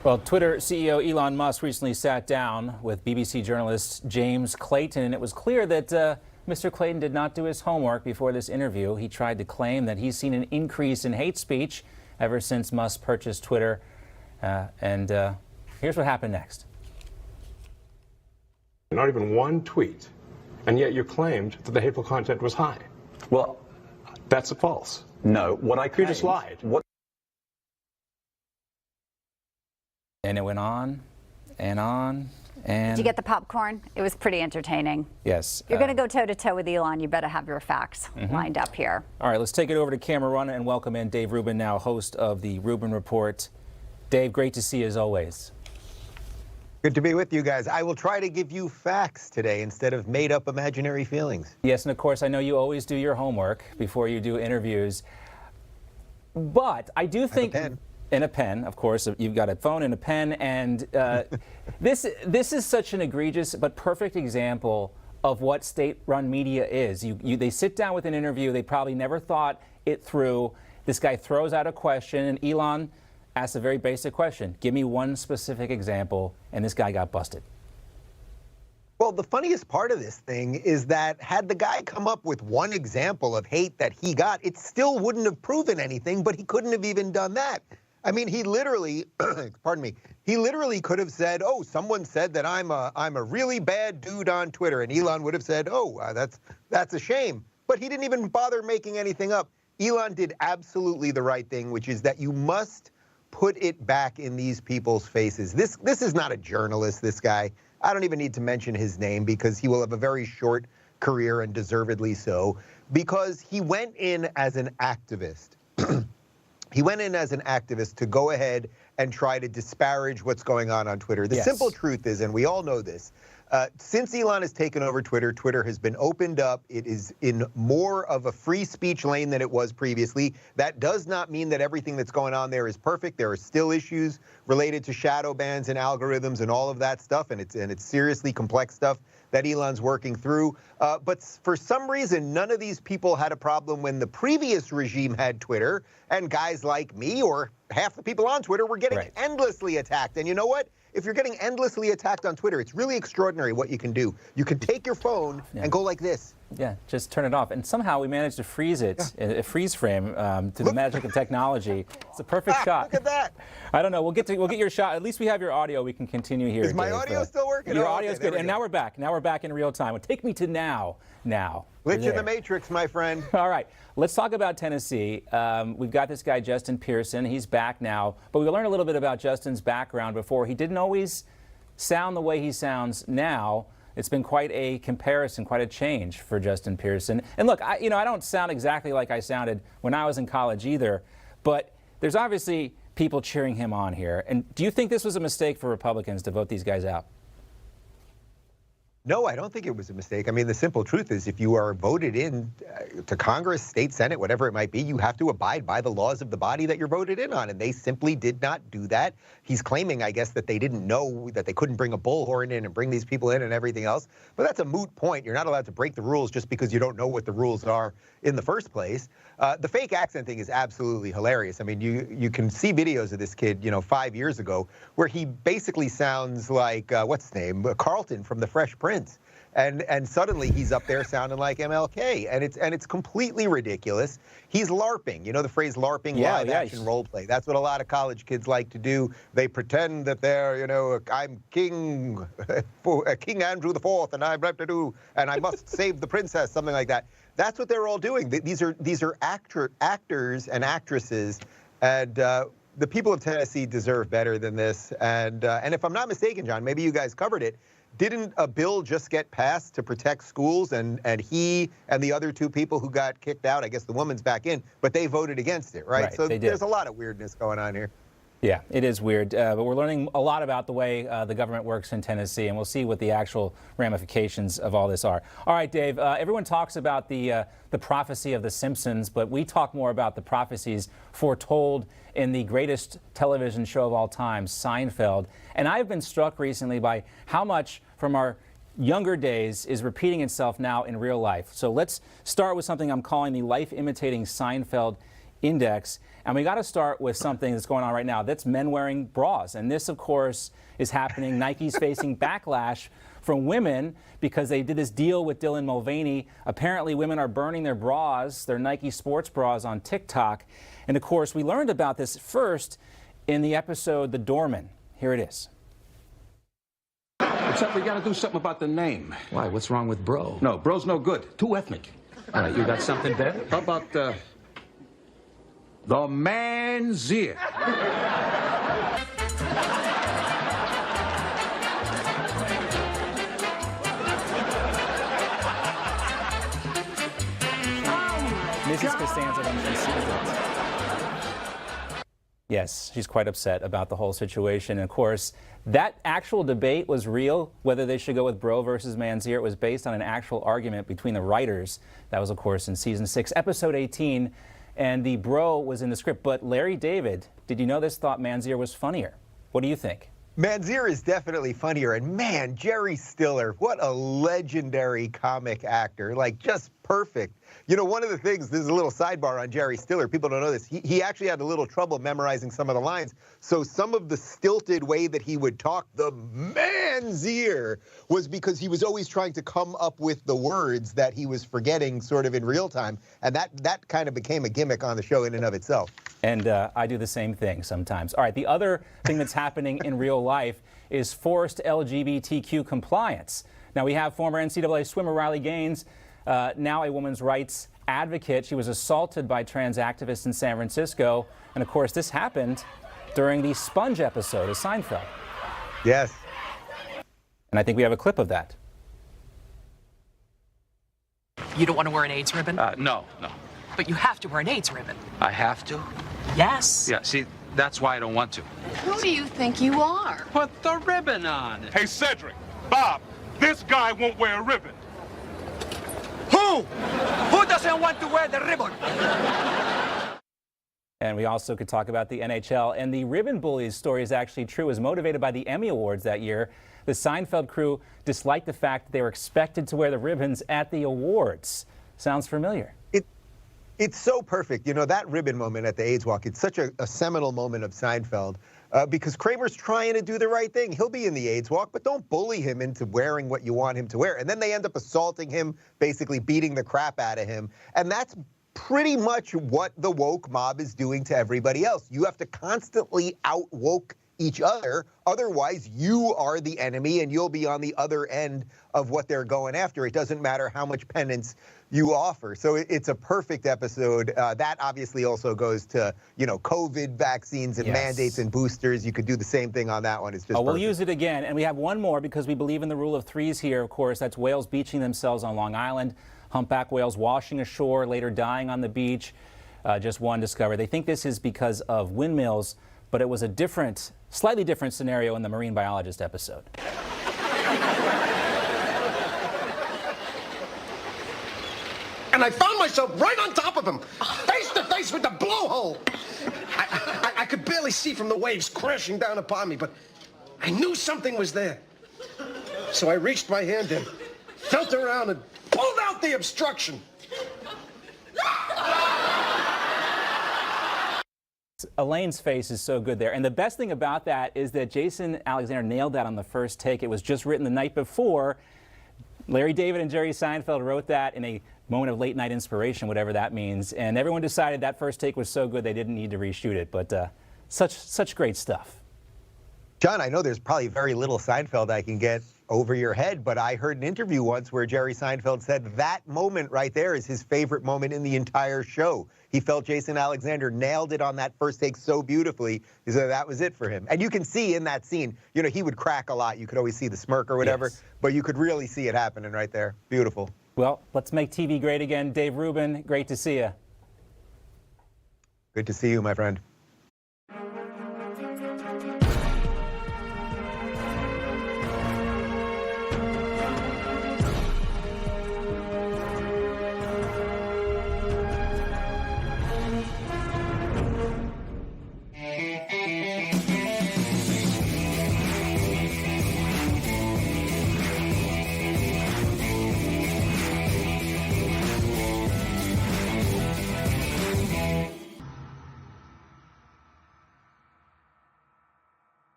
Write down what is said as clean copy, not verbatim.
Well, Twitter CEO Elon Musk recently sat down with BBC journalist James Clayton, and it was clear that Mr. Clayton did not do his homework before this interview. He tried to claim that he's seen an increase in hate speech ever since Musk purchased Twitter. Here's what happened next. Not even one tweet, and yet you claimed that the hateful content was high. Well, that's false. no. What I You claimed, just lied. And it went on and on. And Did you get the popcorn? It was pretty entertaining. yes. You're going to go toe-to-toe with Elon. You better have your facts lined up here. All right, let's take it over to camera one and welcome in Dave Rubin, now host of the Rubin Report. Dave, great to see you as always. Good to be with you guys. I will try to give you facts today instead of made-up imaginary feelings. Yes, and of course, I know you always do your homework before you do interviews. But I do think... In a pen, of course. You've got a phone and a pen, and this is such an egregious but perfect example of what state-run media is. They sit down with an interview. They probably never thought it through. This guy throws out a question, and Elon asks a very basic question. Give me one specific example, and this guy got busted. Well, the funniest part of this thing is that had the guy come up with one example of hate that he got, it still wouldn't have proven anything, but he couldn't have even done that. I mean, he literally, pardon me, he literally could have said, oh, someone said that I'm a really bad dude on Twitter. And Elon would have said, oh, that's a shame. But he didn't even bother making anything up. Elon did absolutely the right thing, which is that you must put it back in these people's faces. This is not a journalist, this guy. I don't even need to mention his name because he will have a very short career, and deservedly so, because he went in as an activist. He went in as an activist to go ahead and try to disparage what's going on Twitter. The simple truth is, and we all know this, since Elon has taken over Twitter, Twitter has been opened up. It is in more of a free speech lane than it was previously. That does not mean that everything that's going on there is perfect. There are still issues related to shadow bans and algorithms and all of that stuff, and it's seriously complex stuff that Elon's working through. But for some reason, none of these people had a problem when the previous regime had Twitter, and guys like me or half the people on Twitter were getting endlessly attacked. And you know what? If you're getting endlessly attacked on Twitter, it's really extraordinary what you can do. You can take your phone and go like this. Yeah, just turn it off. And somehow we managed to freeze it, a freeze frame, to the magic of technology. It's a perfect shot. Look at that. I don't know. We'll get your shot. At least we have your audio. We can continue here. Is my Dave. audio still working? Your oh, audio's okay, good. And now we're back. Now we're back in real time. Well, take me to now. Glitch in the Matrix, my friend. All right. Let's talk about Tennessee. We've got this guy, Justin Pearson. He's back now. But we learned a little bit about Justin's background before. He didn't always sound the way he sounds now. It's been quite a comparison, quite a change for Justin Pearson. And look, I don't sound exactly like I sounded when I was in college either, but there's obviously people cheering him on here. And do you think this was a mistake for Republicans to vote these guys out? No, I don't think it was a mistake. I mean, the simple truth is if you are voted in to Congress, state Senate, whatever it might be, you have to abide by the laws of the body that you're voted in on. And they simply did not do that. He's claiming, I guess, that they didn't know that they couldn't bring a bullhorn in and bring these people in and everything else. But that's a moot point. You're not allowed to break the rules just because you don't know what the rules are in the first place. The fake accent thing is absolutely hilarious. I mean, you can see videos of this kid, 5 years ago, where he basically sounds like, what's his name, Carlton from The Fresh Prince. And suddenly he's up there sounding like MLK, and it's completely ridiculous. He's LARPing. You know the phrase LARPing, live action role play. That's what a lot of college kids like to do. They pretend that they're, I'm King Andrew IV, and and I must save the princess, something like that. That's what they're all doing. These are actors and actresses, and the people of Tennessee deserve better than this. And if I'm not mistaken, John, maybe you guys covered it. Didn't a bill just get passed to protect schools, and he and the other two people who got kicked out, I guess the woman's back in, but they voted against it, right? So there's a lot of weirdness going on here. Yeah, it is weird, but we're learning a lot about the way the government works in Tennessee, and we'll see what the actual ramifications of all this are. All right, Dave, everyone talks about the prophecy of The Simpsons, but we talk more about the prophecies foretold in the greatest television show of all time, Seinfeld. And I've been struck recently by how much from our younger days is repeating itself now in real life. So let's start with something I'm calling the life imitating Seinfeld index. And we got to start with something that's going on right now. That's men wearing bras. And this, of course, is happening. Nike's facing backlash from women because they did this deal with Dylan Mulvaney. Apparently, women are burning their bras, their Nike sports bras, on TikTok. And of course, we learned about this first in the episode The Doorman. Here it is. Except we gotta do something about the name. Why? What's wrong with bro? No, bro's no good. Too ethnic. All right, you got something better? How about, the man's ear? Mrs. Costanza when she sees it. Yes, she's quite upset about the whole situation. And of course, that actual debate was real, whether they should go with bro versus man's ear. It was based on an actual argument between the writers. That was, of course, in season 6, episode 18. And the bro was in the script. But Larry David, did you know this, thought man's ear was funnier? What do you think? Man's ear is definitely funnier. And man, Jerry Stiller, what a legendary comic actor. Like, just perfect. You know, one of the things, this is a little sidebar on Jerry Stiller. People don't know this. He actually had a little trouble memorizing some of the lines. So some of the stilted way that he would talk, the man's ear, was because he was always trying to come up with the words that he was forgetting sort of in real time. And that kind of became a gimmick on the show in and of itself. And I do the same thing sometimes. All right, the other thing that's happening in real life is forced LGBTQ compliance. Now, we have former NCAA swimmer Riley Gaines, now a women's rights advocate. She was assaulted by trans activists in San Francisco. And of course, this happened during the Sponge episode of Seinfeld. Yes. And I think we have a clip of that. You don't want to wear an AIDS ribbon? No. But you have to wear an AIDS ribbon. I have to? Yes. Yeah, see, that's why I don't want to. Who do you think you are? Put the ribbon on. Hey, Cedric, Bob, this guy won't wear a ribbon. Who? Who doesn't want to wear the ribbon? And we also could talk about the NHL. And the ribbon bullies story is actually true. It was motivated by the Emmy Awards that year. The Seinfeld crew disliked the fact that they were expected to wear the ribbons at the awards. Sounds familiar? It's so perfect. You know, that ribbon moment at the AIDS walk, it's such a seminal moment of Seinfeld because Kramer's trying to do the right thing. He'll be in the AIDS walk, but don't bully him into wearing what you want him to wear. And then they end up assaulting him, basically beating the crap out of him. And that's pretty much what the woke mob is doing to everybody else. You have to constantly out-woke each other. Otherwise, you are the enemy and you'll be on the other end of what they're going after. It doesn't matter how much penance you offer. So it's a perfect episode. That obviously also goes to, you know, COVID vaccines and mandates and boosters. You could do the same thing on that one. It's just we'll perfect. use it again. And we have one more because we believe in the rule of threes here, of course. That's whales beaching themselves on Long Island. Humpback whales washing ashore, later dying on the beach. Just one discovered. They think this is because of windmills, but it was a different, slightly different scenario in the marine biologist episode. And I found myself right on top of him, face to face with the blowhole. I could barely see from the waves crashing down upon me, but I knew something was there. So I reached my hand in, felt around, and pulled out the obstruction. Elaine's face is so good there. And the best thing about that is that Jason Alexander nailed that on the first take. It was just written the night before. Larry David and Jerry Seinfeld wrote that in a moment of late night inspiration, whatever that means. And everyone decided that first take was so good they didn't need to reshoot it. But such great stuff. John, I know there's probably very little Seinfeld I can get over your head, but I heard an interview once where Jerry Seinfeld said that moment right there is his favorite moment in the entire show. He felt Jason Alexander nailed it on that first take so beautifully, so that was it for him. And you can see in that scene, you know, he would crack a lot. You could always see the smirk or whatever, but you could really see it happening right there. Beautiful. Well, let's make TV great again. Dave Rubin, great to see you. Good to see you, my friend.